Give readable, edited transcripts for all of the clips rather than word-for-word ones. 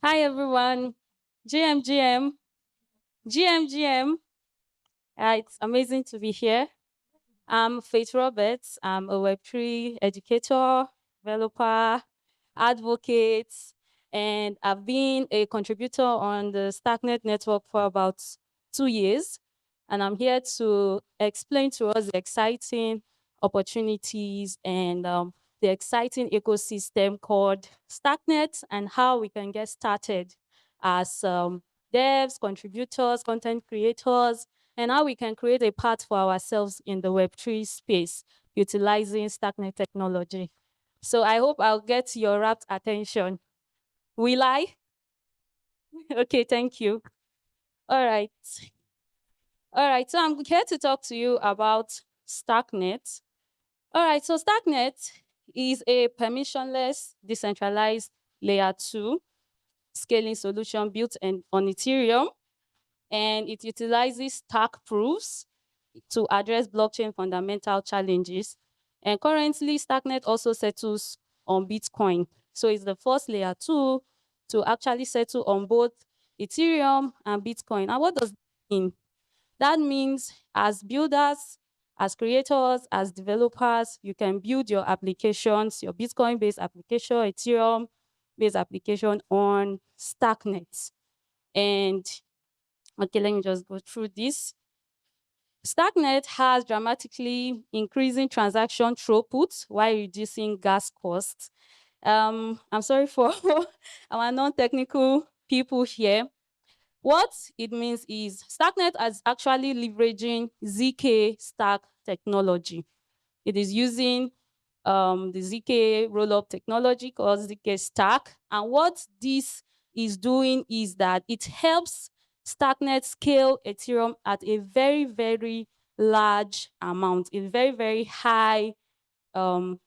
Hi everyone. GM. GM. It's amazing to be here. I'm Faith Roberts. I'm a Web3 educator, developer, advocate, and I've been a contributor on the Starknet network for about 2 years. And I'm here to explain to us the exciting opportunities and the exciting ecosystem called Starknet and how we can get started as devs, contributors, content creators, and how we can create a path for ourselves in the Web3 space utilizing Starknet technology. So I hope I'll get your rapt attention. Will I? Okay, thank you. All right. All right. So I'm here to talk to you about Starknet. All right. So Starknet is a permissionless, decentralized layer 2 scaling solution built on Ethereum, and it utilizes stack proofs to address blockchain fundamental challenges. And currently, Starknet also settles on Bitcoin. So it's the first layer 2 to actually settle on both Ethereum and Bitcoin. And what does that mean? That means as builders, as creators, as developers, you can build your applications, your Bitcoin-based application, Ethereum-based application on Starknet. And okay, let me just go through this. Starknet has dramatically increasing transaction throughput while reducing gas costs. I'm sorry for our non-technical people here. What it means is Starknet is actually leveraging ZK stack technology. It is using the ZK rollup technology called ZK Stack. And what this is doing is that it helps Starknet scale Ethereum at a very, very large amount, a very, very high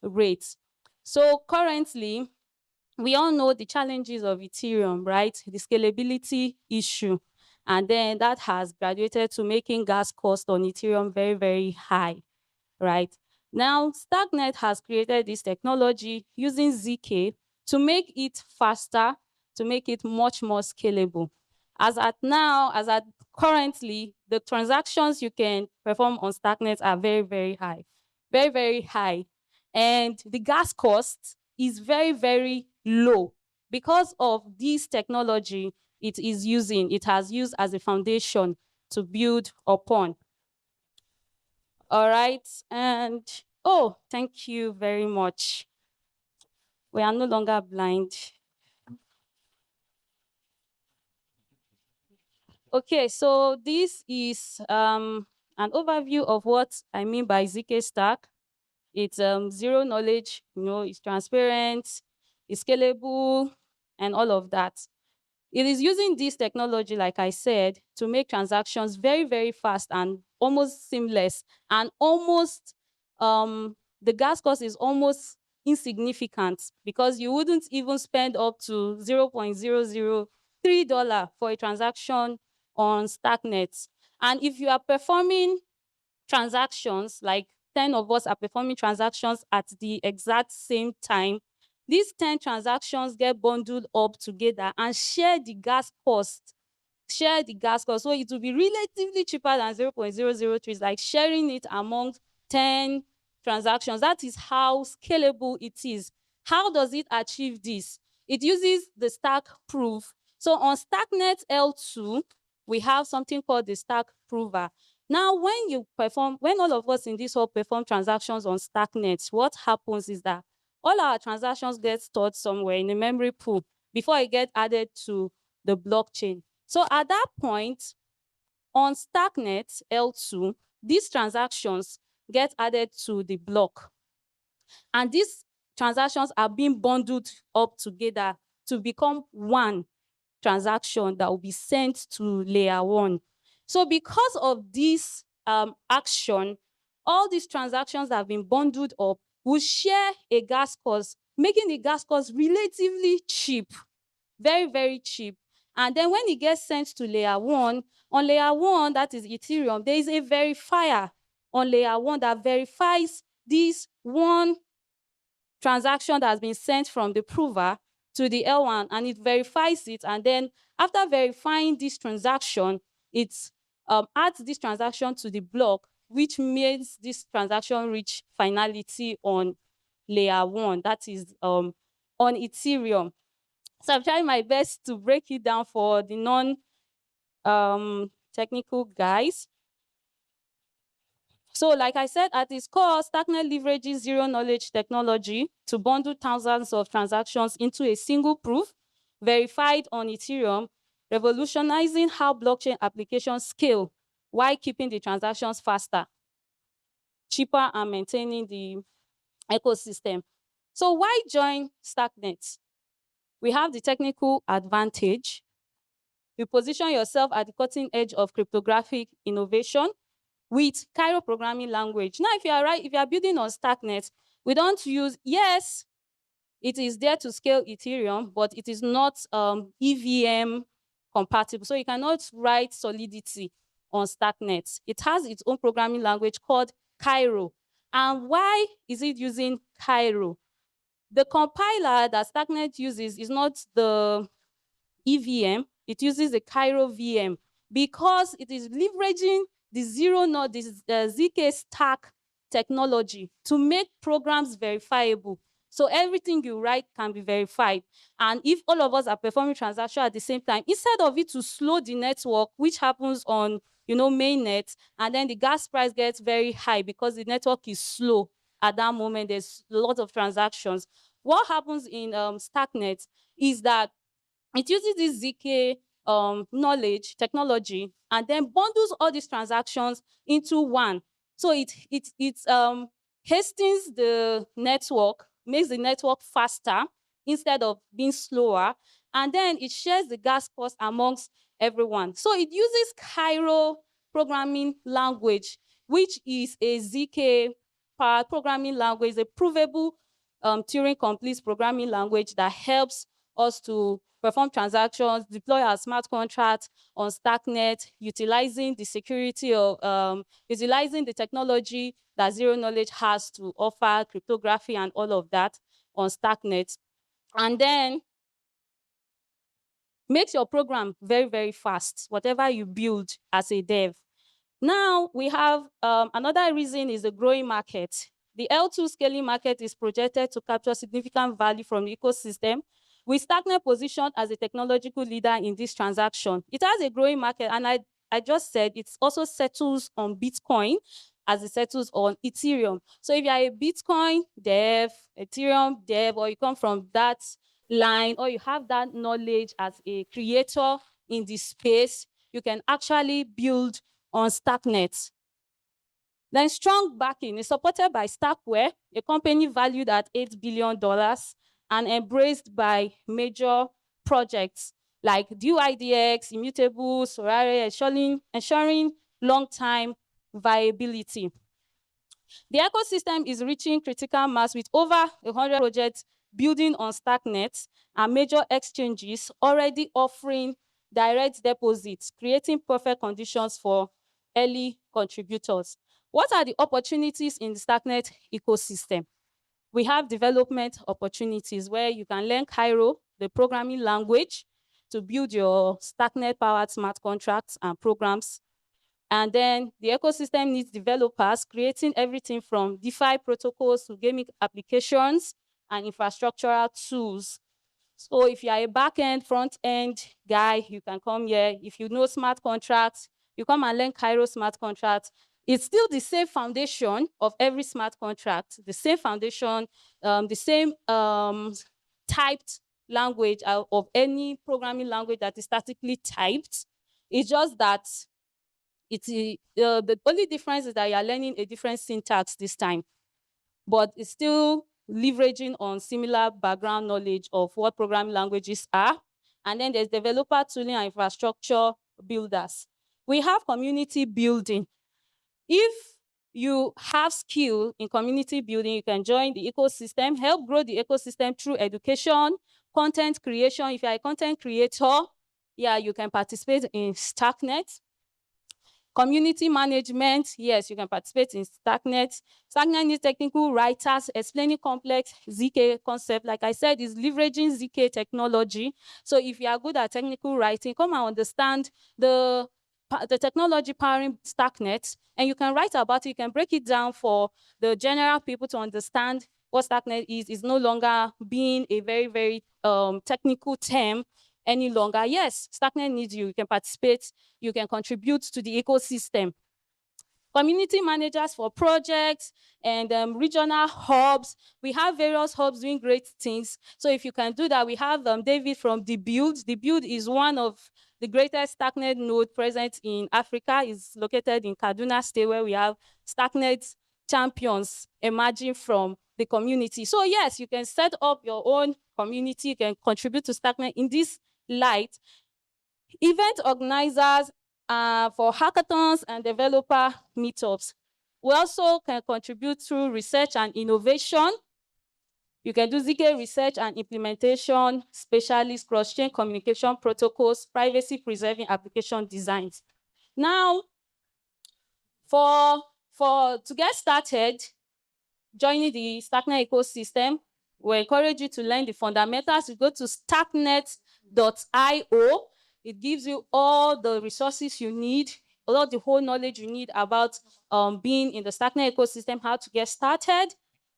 rate. So currently, we all know the challenges of Ethereum, right? The scalability issue. And then that has graduated to making gas cost on Ethereum very, very high, right? Now, Starknet has created this technology using ZK to make it faster, to make it much more scalable. As at currently, the transactions you can perform on Starknet are very, very high, very, very high. And the gas cost is very, very low because of this technology it has used as a foundation to build upon. All right. And oh, thank you very much. We are no longer blind. Okay, so this is an overview of what I mean by ZK Stack. It's zero knowledge, it's transparent, it's scalable, and all of that. It is using this technology, like I said, to make transactions very, very fast and almost seamless, and almost the gas cost is almost insignificant because you wouldn't even spend up to $0.003 for a transaction on Starknet. And if you are performing transactions, like 10 of us are performing transactions at the exact same time, these 10 transactions get bundled up together and share the gas cost. Share the gas cost. So it will be relatively cheaper than 0.003. It's like sharing it among 10 transactions. That is how scalable it is. How does it achieve this? It uses the stack proof. So on Starknet L2, we have something called the stack prover. Now, when all of us in this hall perform transactions on Starknet, what happens is that all our transactions get stored somewhere in a memory pool before it gets added to the blockchain. So at that point, on Starknet L2, these transactions get added to the block. And these transactions are being bundled up together to become one transaction that will be sent to layer 1. So because of this action, all these transactions that have been bundled up will share a gas cost, making the gas cost relatively cheap, very, very cheap. And then when it gets sent to layer 1, on layer 1, that is Ethereum, there is a verifier on layer 1 that verifies this one transaction that has been sent from the prover to the L1 and it verifies it. And then after verifying this transaction, it adds this transaction to the block, which makes this transaction reach finality on layer 1, that is on Ethereum. So I'm trying my best to break it down for the non technical guys. So like I said, at its core, Starknet leverages zero-knowledge technology to bundle thousands of transactions into a single proof, verified on Ethereum, revolutionizing how blockchain applications scale while keeping the transactions faster, cheaper, and maintaining the ecosystem. So why join Starknet? We have the technical advantage. You position yourself at the cutting edge of cryptographic innovation with Cairo programming language. Now, if you are building on Starknet, we don't use, yes, it is there to scale Ethereum, but it is not EVM compatible. So you cannot write Solidity on Starknet. It has its own programming language called Cairo. And why is it using Cairo? The compiler that Starknet uses is not the EVM, it uses the Cairo VM because it is leveraging the zero knowledge, this ZK stack technology to make programs verifiable. So everything you write can be verified. And if all of us are performing transactions at the same time, instead of it to slow the network, which happens on mainnet, and then the gas price gets very high because the network is slow at that moment, there's a lot of transactions. What happens in Starknet is that it uses this ZK knowledge, technology, and then bundles all these transactions into one. So it hastens the network, makes the network faster instead of being slower, and then it shares the gas cost amongst everyone. So it uses Cairo programming language, which is a ZK powered programming language, a provable Turing complete programming language that helps us to perform transactions, deploy our smart contracts on Starknet, utilizing the security of, utilizing the technology that zero knowledge has to offer, cryptography and all of that on Starknet. And then makes your program very, very fast, whatever you build as a dev. Now we have another reason is the growing market. The L2 scaling market is projected to capture significant value from the ecosystem, with Starknet positioned as a technological leader in this transaction. It has a growing market, and I just said it also settles on Bitcoin as it settles on Ethereum. So if you are a Bitcoin dev, Ethereum dev, or you come from that line, or you have that knowledge as a creator in this space, you can actually build on Starknet. Then strong backing is supported by Starkware, a company valued at $8 billion and embraced by major projects like DUIDX, Immutable, Sorare, ensuring long-time viability. The ecosystem is reaching critical mass with over 100 projects building on Starknet and major exchanges already offering direct deposits, creating perfect conditions for early contributors. What are the opportunities in the Starknet ecosystem? We have development opportunities where you can learn Cairo, the programming language, to build your Starknet-powered smart contracts and programs. And then the ecosystem needs developers creating everything from DeFi protocols to gaming applications and infrastructural tools. So if you are a back-end, front-end guy, you can come here. If you know smart contracts, you come and learn Cairo smart contracts. It's still the same foundation of every smart contract, the same foundation, the same typed language of any programming language that is statically typed. It's just that the only difference is that you are learning a different syntax this time, but it's still leveraging on similar background knowledge of what programming languages are. And then there's developer tooling and infrastructure builders. We have community building. If you have skill in community building, you can join the ecosystem, help grow the ecosystem through education, content creation. If you're a content creator, yeah, you can participate in Starknet. Community management, yes, you can participate in Starknet. Starknet needs technical writers explaining complex ZK concept. Like I said, is leveraging ZK technology. So if you are good at technical writing, come and understand the technology powering Starknet, and you can write about it. You can break it down for the general people to understand what Starknet is. It's no longer being a very, very technical term any longer. Yes, Starknet needs you. You can participate. You can contribute to the ecosystem. Community managers for projects and regional hubs. We have various hubs doing great things. So if you can do that, we have David from The Build. The Build is one of the greatest Starknet node present in Africa. It's located in Kaduna State, where we have Starknet champions emerging from the community. So yes, you can set up your own community. You can contribute to Starknet in this light. Event organizers for hackathons and developer meetups. We also can contribute through research and innovation. You can do ZK research and implementation, specialist, cross-chain communication protocols, privacy-preserving application designs. Now, to get started, joining the Starknet ecosystem, we encourage you to learn the fundamentals. You go to starknet.io. It gives you all the resources you need, all the whole knowledge you need about being in the Starknet ecosystem, how to get started.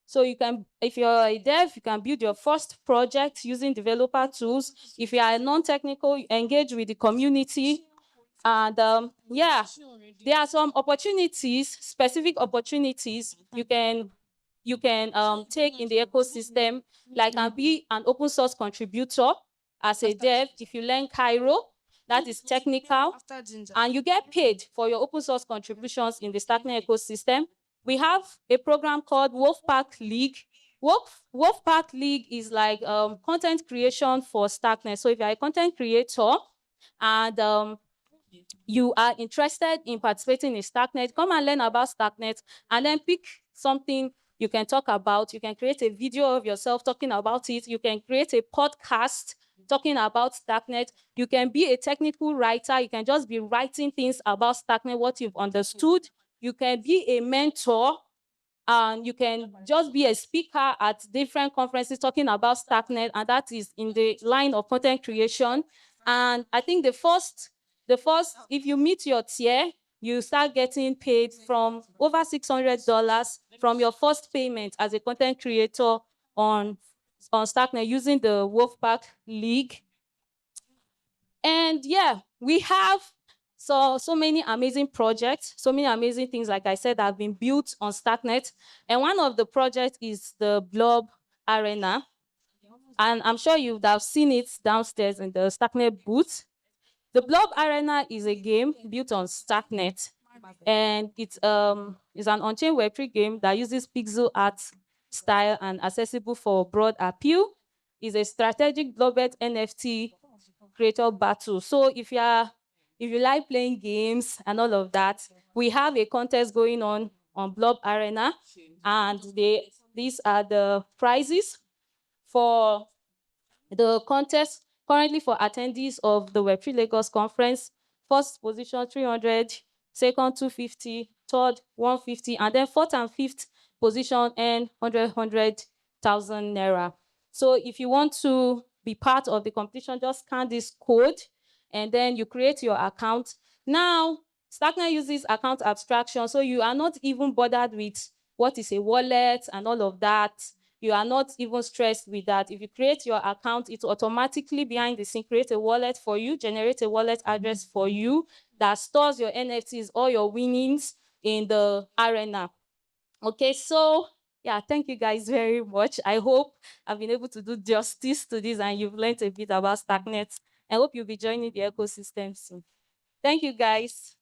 So you can, if you're a dev, you can build your first project using developer tools. If you are non-technical, engage with the community. And yeah, there are some opportunities, specific opportunities you can take in the ecosystem, like be an open source contributor as a dev. If you learn Cairo, that is technical, and you get paid for your open source contributions in the Starknet ecosystem. We have a program called Wolfpack League. Wolfpack League is like content creation for Starknet. So if you're a content creator and you are interested in participating in Starknet, come and learn about Starknet and then pick something you can talk about. You can create a video of yourself talking about it. You can create a podcast talking about Starknet. You can be a technical writer. You can just be writing things about Starknet, what you've understood. You can be a mentor, and you can just be a speaker at different conferences talking about Starknet, and that is in the line of content creation. And I think the first, if you meet your tier, you start getting paid from over $600 from your first payment as a content creator on Starknet using the Wolfpack League. And yeah, we have so many amazing projects, so many amazing things, like I said, that have been built on Starknet. And one of the projects is the Blob Arena. And I'm sure you would have seen it downstairs in the Starknet booth. The Blob Arena is a game built on Starknet. And it's an on-chain Web3 game that uses pixel art style and accessible for broad appeal. It's a strategic blobbed NFT creator battle. So if you like playing games and all of that, we have a contest going on Blob Arena, and these are the prizes for the contest currently for attendees of the Web3 Lagos conference. First position 300, second 250, third 150, and then fourth and fifth position and 100,000 naira. So if you want to be part of the competition, just scan this code and then you create your account. Now, Starknet uses account abstraction, so you are not even bothered with what is a wallet and all of that. You are not even stressed with that. If you create your account, it automatically behind the scene create a wallet for you, generate a wallet address for you that stores your NFTs, all your winnings in the arena. Okay, so yeah, thank you guys very much. I hope I've been able to do justice to this and you've learned a bit about Starknet. I hope you'll be joining the ecosystem soon. Thank you, guys.